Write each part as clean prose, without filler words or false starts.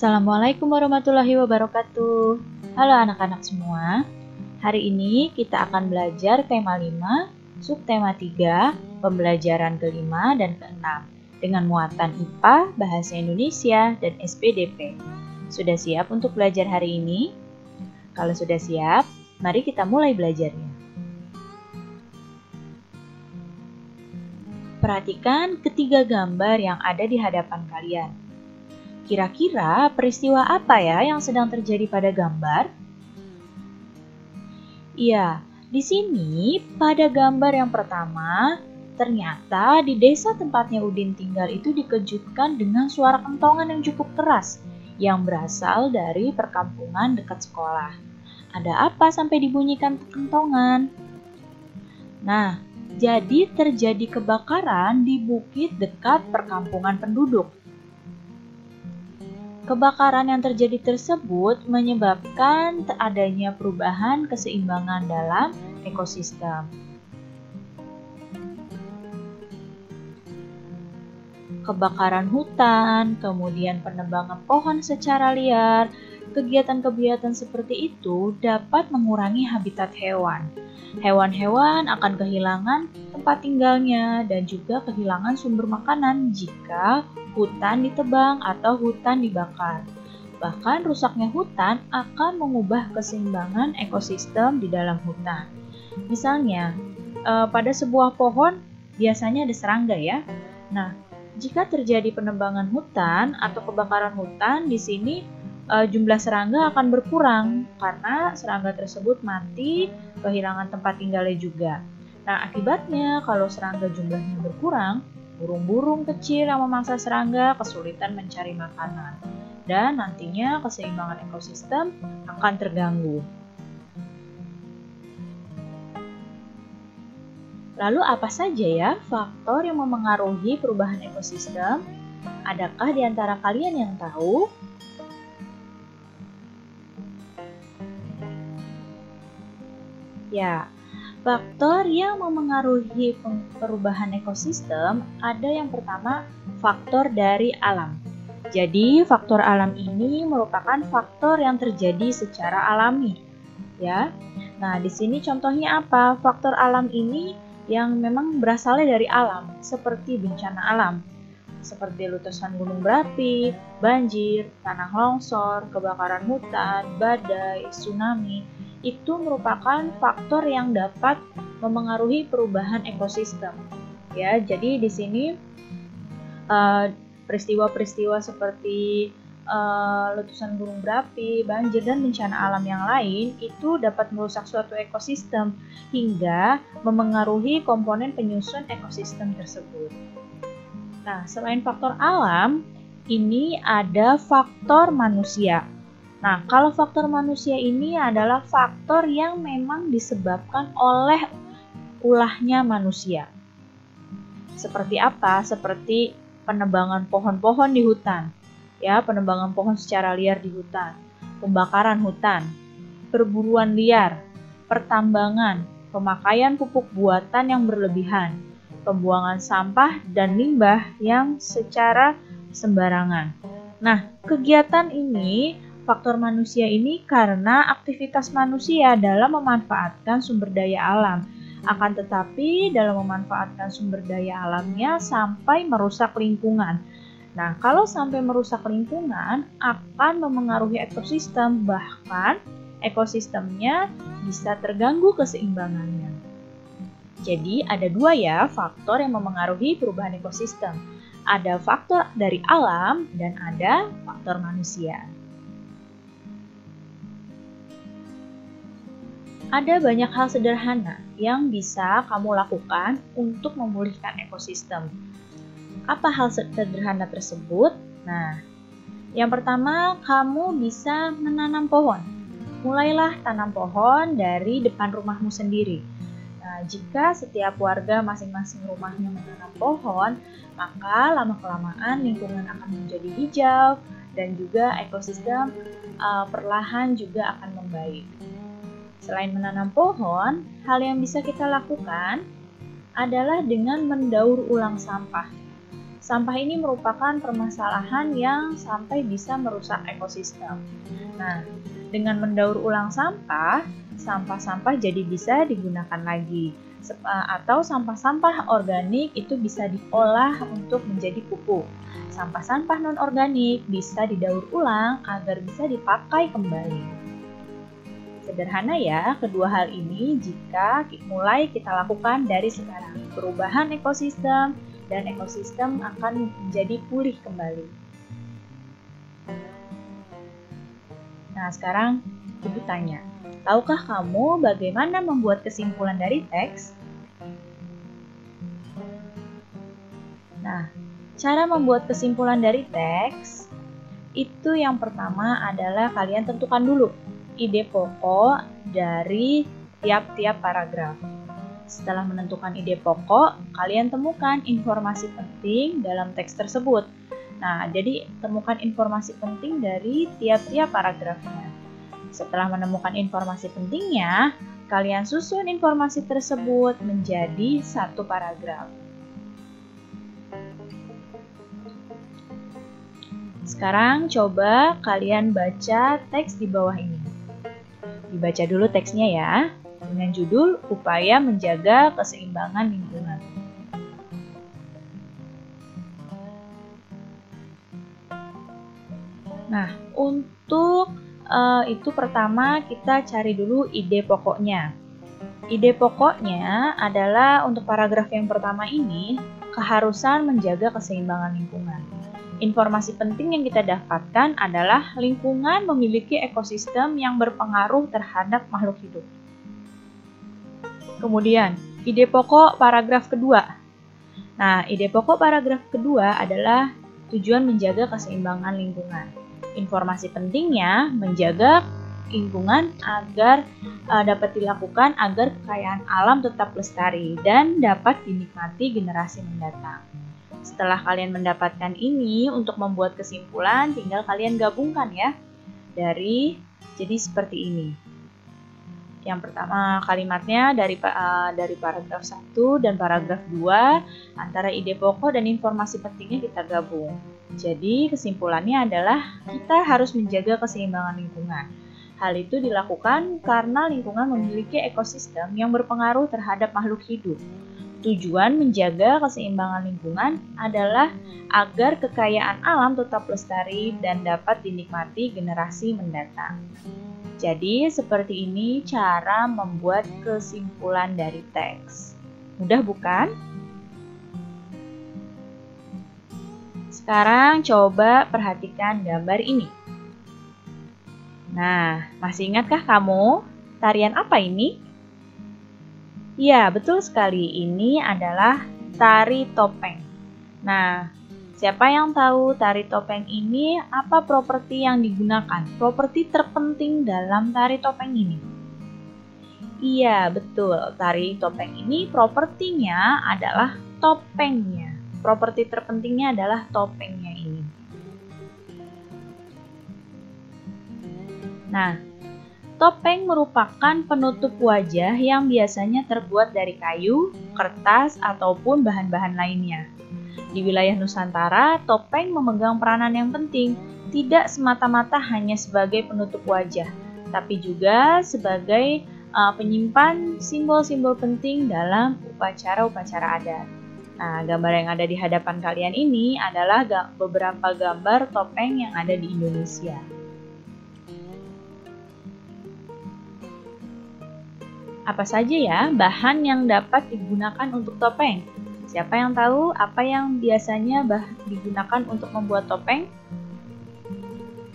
Assalamualaikum warahmatullahi wabarakatuh. Halo anak-anak semua. Hari ini kita akan belajar tema 5, subtema 3, pembelajaran kelima dan keenam dengan muatan IPA, Bahasa Indonesia, dan SPDP. Sudah siap untuk belajar hari ini? Kalau sudah siap, mari kita mulai belajarnya. Perhatikan ketiga gambar yang ada di hadapan kalian. Kira-kira peristiwa apa ya yang sedang terjadi pada gambar? Iya, di sini pada gambar yang pertama, ternyata di desa tempatnya Udin tinggal itu dikejutkan dengan suara kentongan yang cukup keras yang berasal dari perkampungan dekat sekolah. Ada apa sampai dibunyikan kentongan? Nah, jadi terjadi kebakaran di bukit dekat perkampungan penduduk. Kebakaran yang terjadi tersebut menyebabkan adanya perubahan keseimbangan dalam ekosistem. Kebakaran hutan, kemudian penebangan pohon secara liar, kegiatan-kegiatan seperti itu dapat mengurangi habitat hewan. Hewan-hewan akan kehilangan tempat tinggalnya dan juga kehilangan sumber makanan jika hutan ditebang atau hutan dibakar. Bahkan rusaknya hutan akan mengubah keseimbangan ekosistem di dalam hutan. Misalnya, pada sebuah pohon biasanya ada serangga ya. Nah, jika terjadi penebangan hutan atau kebakaran hutan, di sini jumlah serangga akan berkurang karena serangga tersebut mati, kehilangan tempat tinggalnya juga. Nah, akibatnya kalau serangga jumlahnya berkurang, burung-burung kecil yang memangsa serangga kesulitan mencari makanan dan nantinya keseimbangan ekosistem akan terganggu. Lalu apa saja ya faktor yang memengaruhi perubahan ekosistem? Adakah di antara kalian yang tahu? Ya, faktor yang memengaruhi perubahan ekosistem ada yang pertama faktor dari alam. Jadi, faktor alam ini merupakan faktor yang terjadi secara alami, ya. Nah, di sini contohnya apa? Faktor alam ini yang memang berasalnya dari alam, seperti bencana alam, seperti letusan gunung berapi, banjir, tanah longsor, kebakaran hutan, badai, tsunami. Itu merupakan faktor yang dapat memengaruhi perubahan ekosistem. Ya, jadi di sini peristiwa-peristiwa seperti letusan gunung berapi, banjir, dan bencana alam yang lain itu dapat merusak suatu ekosistem hingga memengaruhi komponen penyusun ekosistem tersebut. Nah, selain faktor alam, ini ada faktor manusia. Nah, kalau faktor manusia ini adalah faktor yang memang disebabkan oleh ulahnya manusia. Seperti apa? Seperti penebangan pohon-pohon di hutan. Ya, penebangan pohon secara liar di hutan, pembakaran hutan, perburuan liar, pertambangan, pemakaian pupuk buatan yang berlebihan, pembuangan sampah dan limbah yang secara sembarangan. Nah, kegiatan ini faktor manusia ini karena aktivitas manusia dalam memanfaatkan sumber daya alam. Akan tetapi dalam memanfaatkan sumber daya alamnya sampai merusak lingkungan. Nah, kalau sampai merusak lingkungan akan memengaruhi ekosistem, bahkan ekosistemnya bisa terganggu keseimbangannya. Jadi ada dua ya faktor yang memengaruhi perubahan ekosistem. Ada faktor dari alam dan ada faktor manusia. Ada banyak hal sederhana yang bisa kamu lakukan untuk memulihkan ekosistem. Apa hal sederhana tersebut? Nah, yang pertama kamu bisa menanam pohon. Mulailah tanam pohon dari depan rumahmu sendiri. Nah, jika setiap warga masing-masing rumahnya menanam pohon, maka lama-kelamaan lingkungan akan menjadi hijau dan juga ekosistem perlahan juga akan membaik. Selain menanam pohon, hal yang bisa kita lakukan adalah dengan mendaur ulang sampah. Sampah ini merupakan permasalahan yang sampai bisa merusak ekosistem. Nah, dengan mendaur ulang sampah, sampah-sampah jadi bisa digunakan lagi. Atau sampah-sampah organik itu bisa diolah untuk menjadi pupuk. Sampah-sampah non-organik bisa didaur ulang agar bisa dipakai kembali. Sederhana ya, kedua hal ini jika mulai kita lakukan dari sekarang. Perubahan ekosistem dan ekosistem akan menjadi pulih kembali. Nah, sekarang Ibu tanya, tahukah kamu bagaimana membuat kesimpulan dari teks? Nah, cara membuat kesimpulan dari teks itu yang pertama adalah kalian tentukan dulu ide pokok dari tiap-tiap paragraf. Setelah menentukan ide pokok, kalian temukan informasi penting dalam teks tersebut. Nah, jadi temukan informasi penting dari tiap-tiap paragrafnya. Setelah menemukan informasi pentingnya, kalian susun informasi tersebut menjadi satu paragraf. Sekarang coba kalian baca teks di bawah ini. Dibaca dulu teksnya ya, dengan judul Upaya Menjaga Keseimbangan Lingkungan. Nah, untuk itu pertama kita cari dulu ide pokoknya. Ide pokoknya adalah untuk paragraf yang pertama ini, keharusan menjaga keseimbangan lingkungan. Informasi penting yang kita dapatkan adalah lingkungan memiliki ekosistem yang berpengaruh terhadap makhluk hidup. Kemudian, ide pokok paragraf kedua. Nah, ide pokok paragraf kedua adalah tujuan menjaga keseimbangan lingkungan. Informasi pentingnya menjaga lingkungan agar dapat dilakukan agar kekayaan alam tetap lestari dan dapat dinikmati generasi mendatang. Setelah kalian mendapatkan ini, untuk membuat kesimpulan tinggal kalian gabungkan ya. Jadi seperti ini. Yang pertama kalimatnya dari paragraf 1 dan paragraf 2, antara ide pokok dan informasi pentingnya kita gabung. Jadi kesimpulannya adalah kita harus menjaga keseimbangan lingkungan. Hal itu dilakukan karena lingkungan memiliki ekosistem yang berpengaruh terhadap makhluk hidup. Tujuan menjaga keseimbangan lingkungan adalah agar kekayaan alam tetap lestari dan dapat dinikmati generasi mendatang. Jadi, seperti ini cara membuat kesimpulan dari teks. Mudah bukan? Sekarang coba perhatikan gambar ini. Nah, masih ingatkah kamu tarian apa ini? Ya, betul sekali. Ini adalah tari topeng. Nah, siapa yang tahu tari topeng ini apa properti yang digunakan? Properti terpenting dalam tari topeng ini. Iya, betul. Tari topeng ini propertinya adalah topengnya. Properti terpentingnya adalah topengnya ini. Nah, topeng merupakan penutup wajah yang biasanya terbuat dari kayu, kertas, ataupun bahan-bahan lainnya. Di wilayah Nusantara, topeng memegang peranan yang penting, tidak semata-mata hanya sebagai penutup wajah, tapi juga sebagai penyimpan simbol-simbol penting dalam upacara-upacara adat. Nah, gambar yang ada di hadapan kalian ini adalah beberapa gambar topeng yang ada di Indonesia. Apa saja ya bahan yang dapat digunakan untuk topeng? Siapa yang tahu apa yang biasanya digunakan untuk membuat topeng?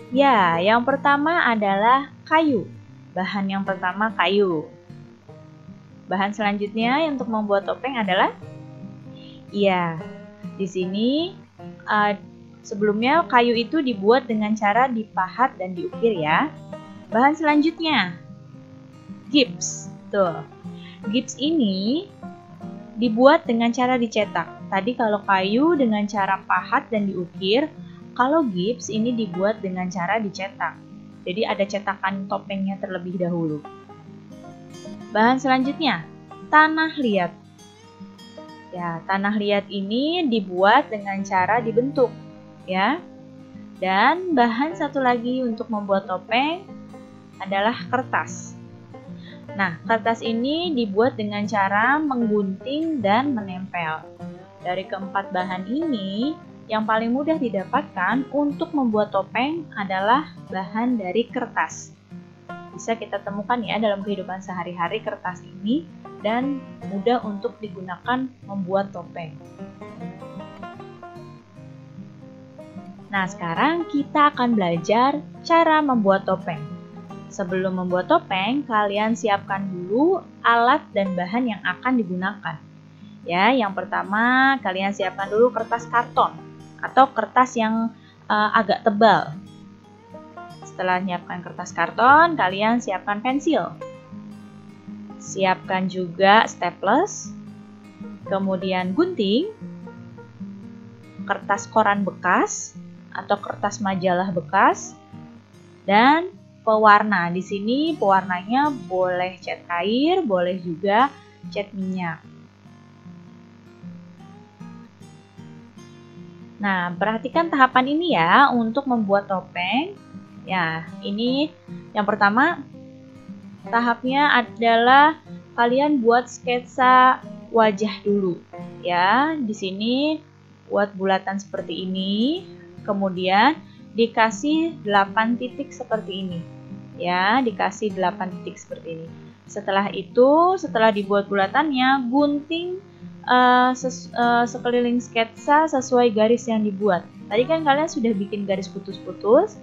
Ya, yang pertama adalah kayu. Bahan yang pertama kayu. Bahan selanjutnya untuk membuat topeng adalah? Ya, di sini sebelumnya kayu itu dibuat dengan cara dipahat dan diukir ya. Bahan selanjutnya, gips. Tuh, gips ini dibuat dengan cara dicetak. Tadi kalau kayu dengan cara pahat dan diukir, kalau gips ini dibuat dengan cara dicetak. Jadi ada cetakan topengnya terlebih dahulu. Bahan selanjutnya, tanah liat. Ya, tanah liat ini dibuat dengan cara dibentuk, ya. Dan bahan satu lagi untuk membuat topeng adalah kertas. Nah, kertas ini dibuat dengan cara menggunting dan menempel. Dari keempat bahan ini, yang paling mudah didapatkan untuk membuat topeng adalah bahan dari kertas. Bisa kita temukan ya dalam kehidupan sehari-hari kertas ini dan mudah untuk digunakan membuat topeng. Nah, sekarang kita akan belajar cara membuat topeng. Sebelum membuat topeng, kalian siapkan dulu alat dan bahan yang akan digunakan. Ya, yang pertama kalian siapkan dulu kertas karton atau kertas yang agak tebal. Setelah menyiapkan kertas karton, kalian siapkan pensil. Siapkan juga staples, kemudian gunting, kertas koran bekas atau kertas majalah bekas, dan pewarna. Di sini pewarnanya boleh cat air, boleh juga cat minyak. Nah, perhatikan tahapan ini ya untuk membuat topeng. Ya, ini yang pertama tahapnya adalah kalian buat sketsa wajah dulu. Ya, di sini buat bulatan seperti ini, kemudian dikasih 8 titik seperti ini. Ya, dikasih 8 titik seperti ini. Setelah itu, setelah dibuat bulatannya, gunting sekeliling sketsa sesuai garis yang dibuat. Tadi kan kalian sudah bikin garis putus-putus.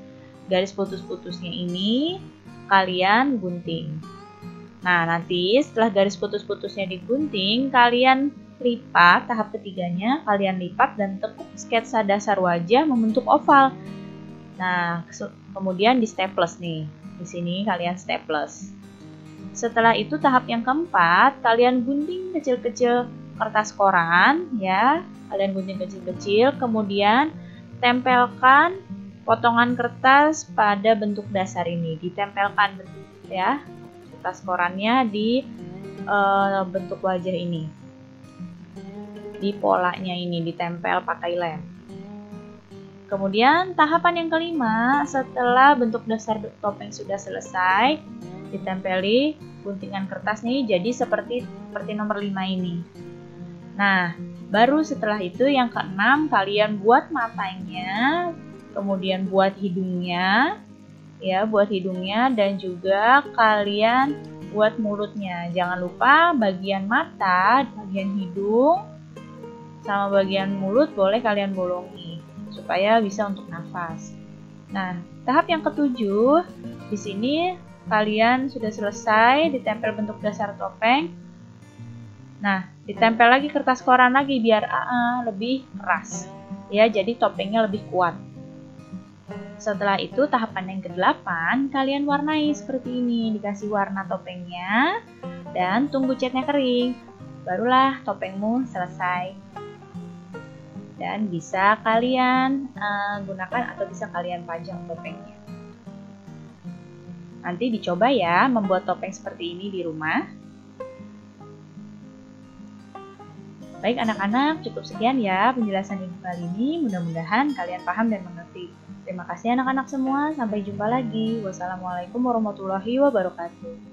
Garis putus-putusnya ini kalian gunting. Nah, nanti setelah garis putus-putusnya digunting, kalian lipat, tahap ketiganya kalian lipat dan tekuk sketsa dasar wajah membentuk oval. Nah, kemudian di staples nih. Di sini kalian staples. Setelah itu tahap yang keempat, kalian gunting kecil-kecil kertas koran ya. Kalian gunting kecil-kecil, kemudian tempelkan potongan kertas pada bentuk dasar ini. Ditempelkan ya kertas korannya di bentuk wajah ini. Di polanya ini ditempel pakai lem. Kemudian tahapan yang kelima, setelah bentuk dasar topeng sudah selesai, ditempeli guntingan kertas nih jadi seperti nomor 5 ini. Nah, baru setelah itu yang keenam kalian buat matanya, kemudian buat hidungnya, ya buat hidungnya dan juga kalian buat mulutnya. Jangan lupa bagian mata, bagian hidung, sama bagian mulut boleh kalian bolongi supaya bisa untuk nafas. Nah, tahap yang ketujuh, di sini kalian sudah selesai ditempel bentuk dasar topeng. Nah, ditempel lagi kertas koran lagi biar lebih keras. Ya, jadi topengnya lebih kuat. Setelah itu tahapan yang ke-8 kalian warnai seperti ini, dikasih warna topengnya dan tunggu catnya kering. Barulah topengmu selesai. Dan bisa kalian gunakan atau bisa kalian pajang topengnya. Nanti dicoba ya membuat topeng seperti ini di rumah. Baik anak-anak, cukup sekian ya penjelasan ibu kali ini. Mudah-mudahan kalian paham dan mengerti. Terima kasih anak-anak semua. Sampai jumpa lagi. Wassalamualaikum warahmatullahi wabarakatuh.